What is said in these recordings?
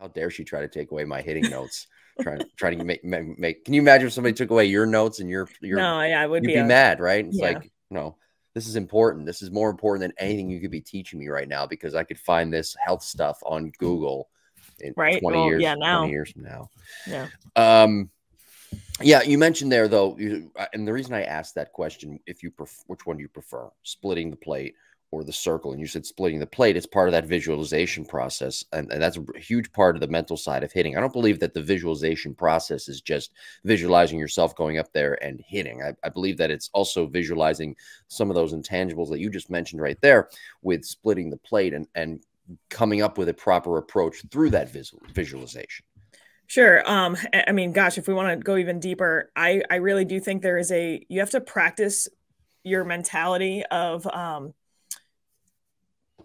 How dare she try to take away my hitting notes? Trying to make. Can you imagine if somebody took away your notes and your no, yeah, I would you'd be mad, right? It's yeah. like, no, this is important. This is more important than anything you could be teaching me right now, because I could find this health stuff on Google in right. 20 Well, years, yeah, now 20 years from now. Yeah. Yeah, you mentioned there though, and the reason I asked that question, which one do you prefer, splitting the plate or the circle? And you said splitting the plate. It's part of that visualization process, and that's a huge part of the mental side of hitting. I don't believe that the visualization process is just visualizing yourself going up there and hitting. I believe that it's also visualizing some of those intangibles that you just mentioned right there with splitting the plate and coming up with a proper approach through that visualization. Sure. I mean, gosh, if we want to go even deeper, I really do think you have to practice your mentality of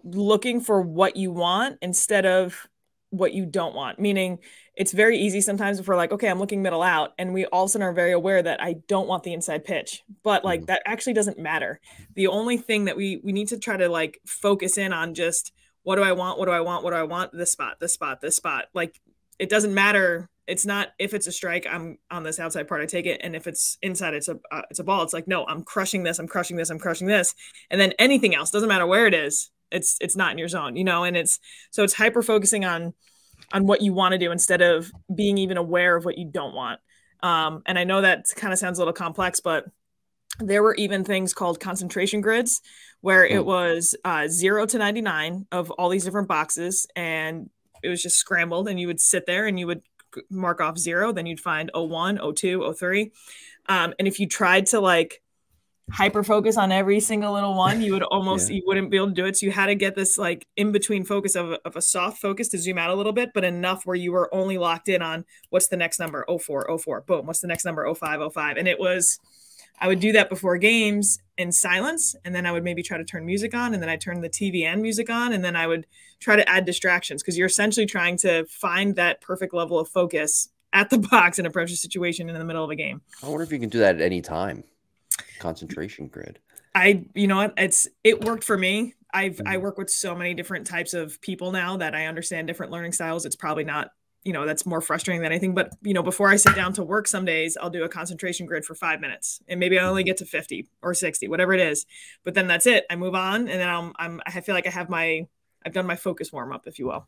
looking for what you want instead of what you don't want. Meaning, it's very easy sometimes if we're like, okay, I'm looking middle out, and we all of a sudden are very aware that I don't want the inside pitch, but like that actually doesn't matter. The only thing that we need to try to like focus in on just what do I want? What do I want? What do I want? This spot, this spot, this spot. Like, it doesn't matter. It's not if it's a strike, I'm on this outside part, I take it. And if it's inside, it's a ball. It's like, no, I'm crushing this. I'm crushing this. I'm crushing this. And then anything else, doesn't matter where it is. It's not in your zone, you know? And it's hyper focusing on what you want to do instead of being even aware of what you don't want. And I know that kind of sounds a little complex, but there were even things called concentration grids where it was 0 to 99 of all these different boxes. And it was just scrambled, and you would sit there and you would mark off 0. Then you'd find 01, 02, 03. And if you tried to like hyper focus on every single little one, you would almost, you wouldn't be able to do it. So you had to get this like in between focus of a soft focus to zoom out a little bit, but enough where you were only locked in on what's the next number, 04, 04, boom. What's the next number, 05, 05. And I would do that before games in silence. And then I would maybe try to turn music on, and then I turn the TV and music on. And then I would try to add distractions, because you're essentially trying to find that perfect level of focus at the box and approach a situation in the middle of a game. I wonder if you can do that at any time. Concentration grid. You know what? It worked for me. I work with so many different types of people now that I understand different learning styles. It's probably not, that's more frustrating than anything. But, before I sit down to work, some days I'll do a concentration grid for 5 minutes, and maybe I only get to 50 or 60, whatever it is. But then that's it. I move on, and then I feel like I've done my focus warm up, if you will.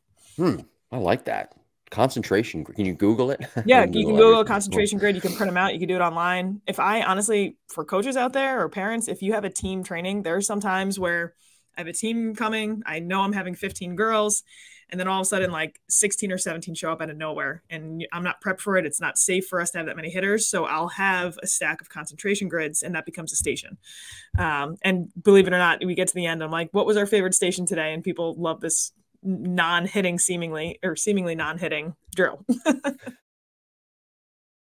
I like that. Concentration. Can you Google it? Yeah, you can Google a concentration grid. You can print them out. You can do it online. For coaches out there or parents, if you have a team training, there's some times where I have a team coming. I know I'm having 15 girls, and then all of a sudden, like 16 or 17 show up out of nowhere, and I'm not prepped for it. It's not safe for us to have that many hitters. So I'll have a stack of concentration grids, and that becomes a station. And believe it or not, we get to the end. I'm like, what was our favorite station today? And people love this non-hitting seemingly non-hitting drill.